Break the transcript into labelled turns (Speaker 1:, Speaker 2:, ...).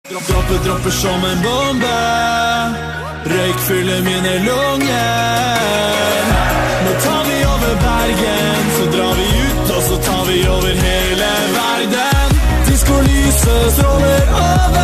Speaker 1: Dropper som en bombe. Røyk fyller mine lunger. Nå tar vi over Bergen, så drar vi ut, og så tar vi over hele verden. Diskolyset stråler over